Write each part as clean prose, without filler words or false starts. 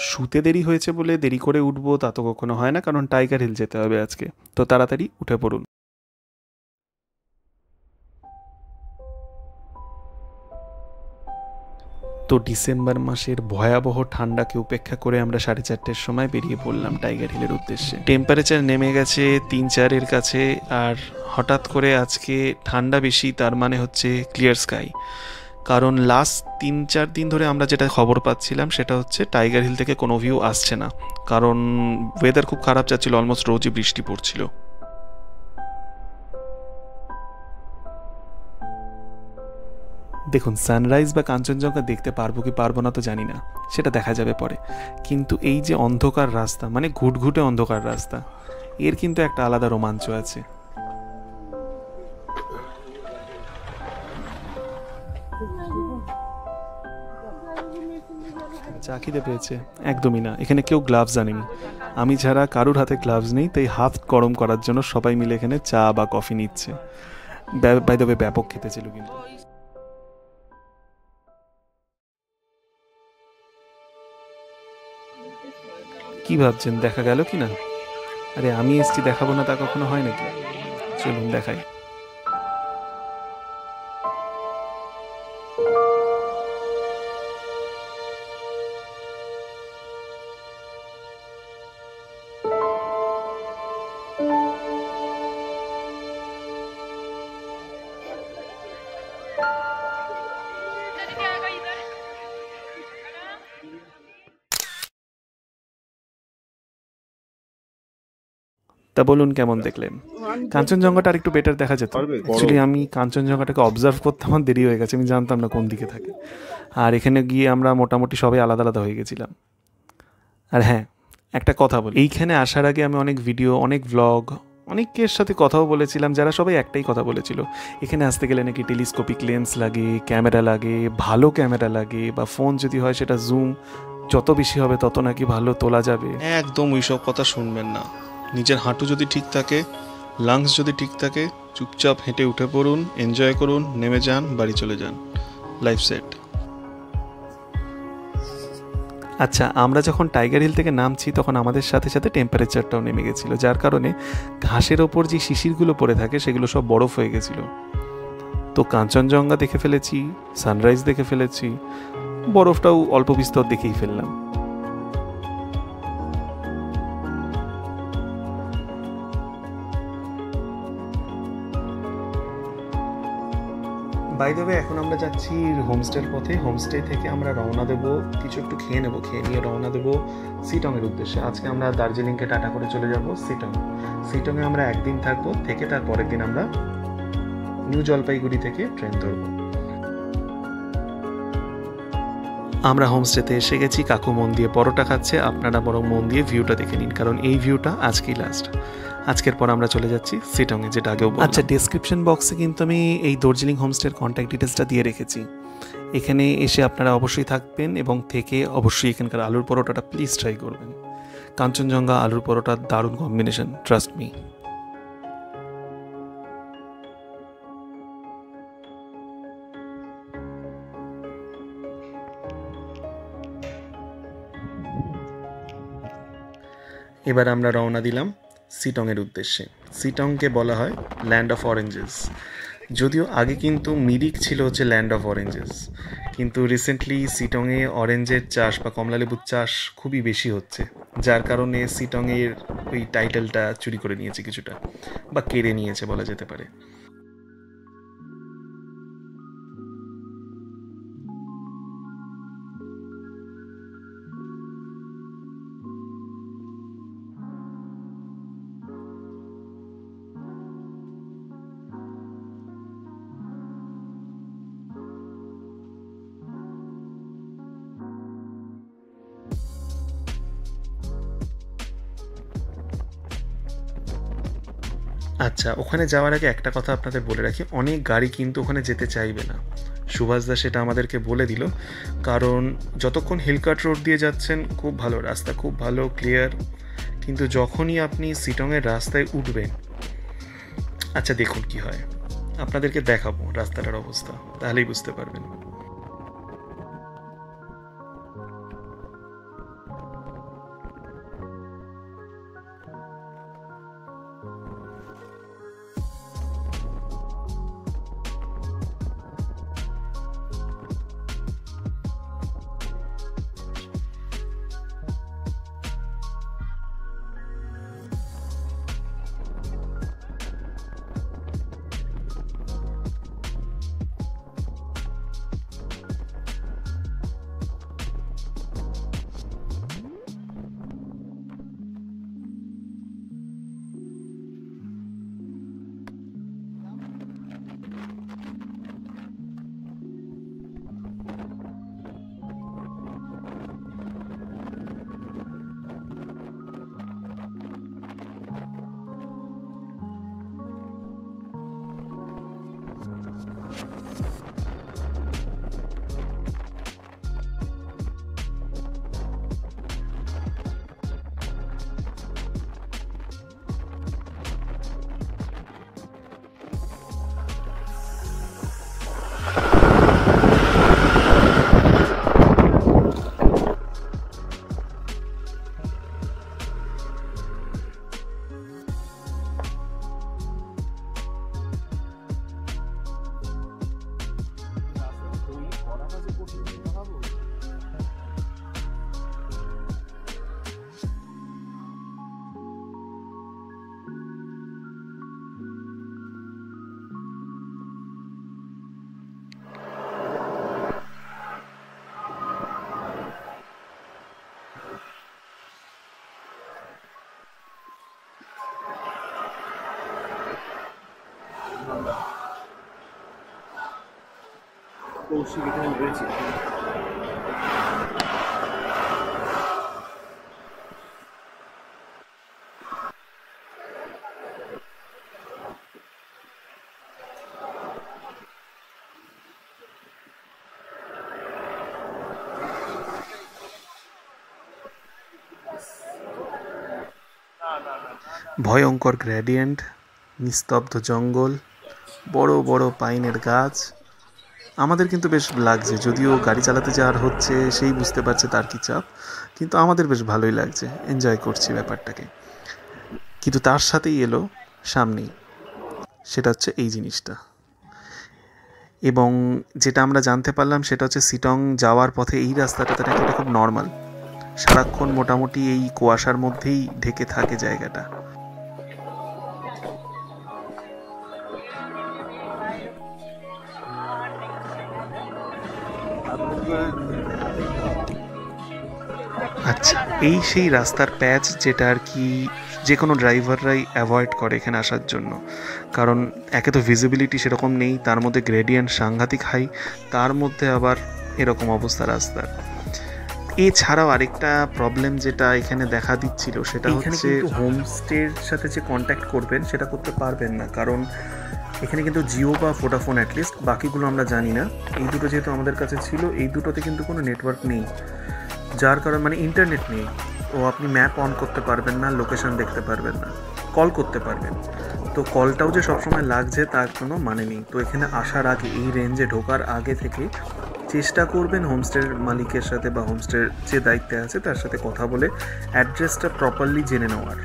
শুতে দেরি হয়েছে বলে দেরি করে উঠবো তা তো কখনো হয় না, কারণ টাইগার হিল যেতে হবে আজকে। তো তাড়াতাড়ি উঠে পড়ুন। তো ডিসেম্বর মাসের ভয়াবহ ঠান্ডাকে উপেক্ষা করে আমরা 4:30-র সময় বেরিয়ে পড়লাম টাইগার হিলের উদ্দেশ্যে। টেম্পারেচার নেমে গেছে 3-4-এর কাছে, আর হঠাৎ করে আজকে ঠান্ডা বেশি, তার মানে হচ্ছে ক্লিয়ার স্কাই। কারণ লাস্ট 3-4 দিন ধরে আমরা যেটা খবর পাচ্ছিলাম সেটা হচ্ছে টাইগার হিল থেকে কোনো ভিউ আসছে না, কারণ ওয়েদার খুব খারাপ যাচ্ছিল, অলমোস্ট রোজই বৃষ্টি পড়ছিল। দেখুন, সানরাইজ বা কাঞ্চনজঙ্ঘা দেখতে পারবো কি পারবো না তো জানি না, সেটা দেখা যাবে পরে। কিন্তু এই যে অন্ধকার রাস্তা, মানে ঘুটঘুটে অন্ধকার রাস্তা, এর কিন্তু একটা আলাদা রোমাঞ্চ আছে। চা খিদে পেয়েছে? একদমই না, এখানে কেউ গ্লাভস আনেনি। আমি ছাড়া কারুর হাতে গ্লাভস নেই, তাই হাত গরম করার জন্য সবাই মিলে এখানে চা বা কফি নিচ্ছে। বাই দ্য ওয়ে, ব্যাপক খেতে ছিল কিন্তু। কি ভাবছেন দেখা গেল কি না? আরে আমি এসছি, দেখাবো না তা কখনো হয় নাকি? চলুন দেখাই। তা বলুন কেমন দেখলেন? কাঞ্চনজঙ্ঘাটা আর একটু বেটার দেখা যেত। অ্যাকচুয়ালি আমি কাঞ্চনজঙ্ঘাটাকে অবজার্ভ করতে আমার দেরি হয়ে গেছে, আমি জানতাম না কোন দিকে থাকে। আর এখানে গিয়ে আমরা মোটামুটি সবাই আলাদা আলাদা হয়ে গেছিলাম। আর হ্যাঁ, একটা কথা বলি, এইখানে আসার আগে আমি অনেক ভিডিও, অনেক ভ্লগ, অনেকের সাথে কথাও বলেছিলাম, যারা সবাই একটাই কথা বলেছিল, এখানে আসতে গেলে নাকি টেলিস্কোপিক লেন্স লাগে, ক্যামেরা লাগে, ভালো ক্যামেরা লাগে, বা ফোন যদি হয় সেটা জুম যত বেশি হবে তত নাকি ভালো তোলা যাবে। একদম ওইসব কথা শুনবেন না। নিজের হাঁটু যদি ঠিক থাকে, লাংস যদি ঠিক থাকে, চুপচাপ হেঁটে উঠে পড়ুন, এনজয় করুন, নেমে যান, বাড়ি চলে যান, লাইফ সেট। আচ্ছা, আমরা যখন টাইগার হিল থেকে নামছি তখন আমাদের সাথে সাথে টেম্পারেচারটাও নেমে গেছিলো, যার কারণে ঘাসের ওপর যে শিশিরগুলো পড়ে থাকে সেগুলো সব বরফ হয়ে গেছিলো। তো কাঞ্চনজঙ্ঘা দেখে ফেলেছি, সানরাইজ দেখে ফেলেছি, বরফটাও অল্প বিস্তর দেখেই ফেললাম। বাই দ্য ওয়ে, এখন আমরা যাচ্ছি হোমস্টের পথে। হোমস্টে থেকে আমরা রওনা দেবো, কিছু একটু খেয়ে নেবো, খেয়ে নিয়ে রওনা দেবো সিটংয়ের উদ্দেশ্যে। আজকে আমরা দার্জিলিংকে টাটা করে চলে যাব সিটং। সিটংয়ে আমরা একদিন থাকবো, থেকে তার পরের দিন আমরা নিউ জলপাইগুড়ি থেকে ট্রেন ধরব। আমরা হোমস্টেতে এসে গেছি, কাকু মন দিয়ে পরোটা খাচ্ছে, আপনারা বরং মন দিয়ে ভিউটা দেখে নিন, কারণ এই ভিউটা আজকেই লাস্ট। আজকের পর আমরা চলে যাচ্ছি সিটংয়ে, যেটা আগেও বললাম। আচ্ছা, ডেসক্রিপশন বক্সে কিন্তু আমি এই দার্জিলিং হোমস্টের কন্ট্যাক্ট ডিটেলসটা দিয়ে রেখেছি। এখানে এসে আপনারা অবশ্যই থাকবেন এবং থেকে অবশ্যই এখানকার আলুর পরোটাটা প্লিজ ট্রাই করবেন। কাঞ্চনজঙ্ঘা আলুর পরোটার দারুণ কম্বিনেশন, ট্রাস্ট মি। এবার আমরা রওনা দিলাম সিটংয়ের উদ্দেশ্যে। সিটংকে বলা হয় ল্যান্ড অফ অরেঞ্জেস, যদিও আগে কিন্তু মিরিক ছিল হচ্ছে ল্যান্ড অফ অরেঞ্জেস, কিন্তু রিসেন্টলি সিটংয়ে অরেঞ্জের চাষ বা কমলালেবুর চাষ খুবই বেশি হচ্ছে, যার কারণে সিটংয়ের ওই টাইটেলটা চুরি করে নিয়েছে কিছুটা, বা কেড়ে নিয়েছে বলা যেতে পারে। আচ্ছা, ওখানে যাওয়ার আগে একটা কথা আপনাদের বলে রাখি, অনেক গাড়ি কিন্তু ওখানে যেতে চাইবে না। সুভাষদা সেটা আমাদেরকে বলে দিল, কারণ যতক্ষণ হিলকাট রোড দিয়ে যাচ্ছেন খুব ভালো রাস্তা, খুব ভালো ক্লিয়ার, কিন্তু যখনই আপনি সিটংয়ের রাস্তায় উঠবেন, আচ্ছা দেখুন কি হয়, আপনাদেরকে দেখাবো রাস্তাটার অবস্থা, তাহলেই বুঝতে পারবেন। কৌশিক এখানে রয়েছে। ভয়ঙ্কর গ্রেডিয়েন্ট, নিস্তব্ধ জঙ্গল, বড় বড় পাইনের গাছ, আমাদের কিন্তু বেশ লাগছে, যদিও গাড়ি চালাতে যাওয়ার হচ্ছে সেই বুঝতে পারছে তার কি চাপ, কিন্তু আমাদের বেশ ভালোই লাগছে, এনজয় করছি ব্যাপারটাকে। কিন্তু তার সাথেই এলো সামনেই, সেটা হচ্ছে এই জিনিসটা, এবং যেটা আমরা জানতে পারলাম সেটা হচ্ছে সিটং যাওয়ার পথে এই রাস্তাটাতে নাকি এটা খুব নর্মাল, সারাক্ষণ মোটামুটি এই কুয়াশার মধ্যেই ঢেকে থাকে জায়গাটা। আচ্ছা, এই সেই রাস্তার প্যাচ যেটা আর কি যে কোনো ড্রাইভাররাই অ্যাভয়েড করে এখানে আসার জন্য, কারণ একে তো ভিজিবিলিটি সেরকম নেই, তার মধ্যে গ্রেডিয়েন্ট সাংঘাতিক হাই, তার মধ্যে আবার এরকম অবস্থা রাস্তার। এছাড়াও আরেকটা প্রবলেম যেটা এখানে দেখা দিচ্ছিল সেটা হচ্ছে হোমস্টের সাথে যে কন্ট্যাক্ট করবেন সেটা করতে পারবেন না, কারণ এখানে কিন্তু জিও বা ভোডাফোন অ্যাটলিস্ট, বাকিগুলো আমরা জানি না, এই দুটো যেহেতু আমাদের কাছে ছিল, এই দুটোতে কিন্তু কোনো নেটওয়ার্ক নেই, যার কারণ মানে ইন্টারনেট নেই, ও আপনি ম্যাপ অন করতে পারবেন না, লোকেশন দেখতে পারবেন না, কল করতে পারবেন, তো কলটাও যে সবসময় লাগছে তার কোনো মানে নেই। তো এখানে আসার আগে, এই রেঞ্জে ঢোকার আগে থেকে চেষ্টা করবেন হোমস্টের মালিকের সাথে বা হোমস্টের যে দায়িত্বে আছে তার সাথে কথা বলে অ্যাড্রেসটা প্রপারলি জেনে নেওয়ার।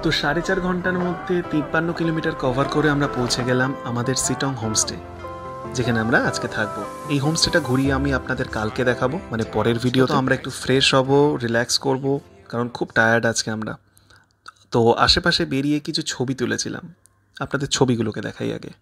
তো 4.5 ঘন্টার মধ্যে 53 কিলোমিটার কভার করে আমরা পৌঁছে গেলাম আমাদের সিটং হোমস্টে, যেখানে আমরা আজকে থাকবো। এই হোমস্টেটা ঘুরিয়ে আমি আপনাদের কালকে দেখাবো, মানে পরের ভিডিওতে। আমরা একটু ফ্রেশ হব, রিল্যাক্স করব, কারণ খুব টায়ার্ড আজকে আমরা। তো আশেপাশে বেরিয়ে কিছু ছবি তুলেছিলাম, আপনাদের ছবিগুলোকে দেখাই আগে।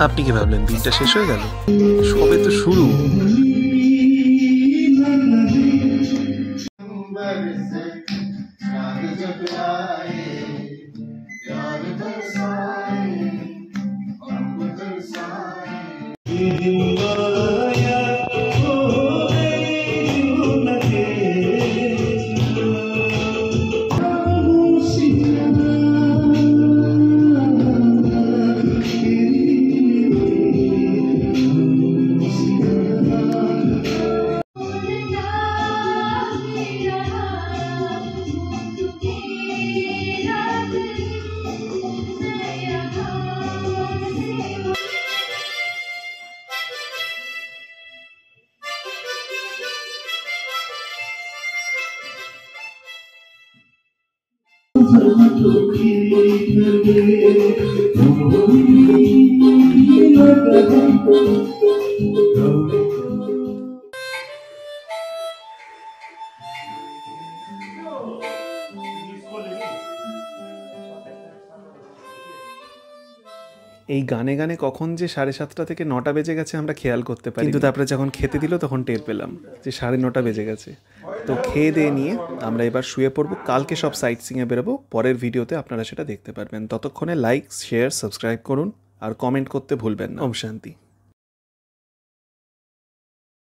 আপনি কি ভাবলেন দিনটা শেষ হয়ে গেল? সবে তো শুরু। এই গানে গানে কখন যে 7:30 থেকে 9টা বেজে গেছে আমরা খেয়াল করতে পারি, কিন্তু তারপরে যখন খেতে দিল তখন টের পেলাম যে 9:30 বেজে গেছে। তো খেয়ে দিয়ে নিয়ে আমরা এবার শুয়ে পড়বো। কালকে সব সাইট সিংয়ে বেরোবো, পরের ভিডিওতে আপনারা সেটা দেখতে পারবেন। ততক্ষণে লাইক, শেয়ার, সাবস্ক্রাইব করুন আর কমেন্ট করতে ভুলবেন না। ওম শান্তি।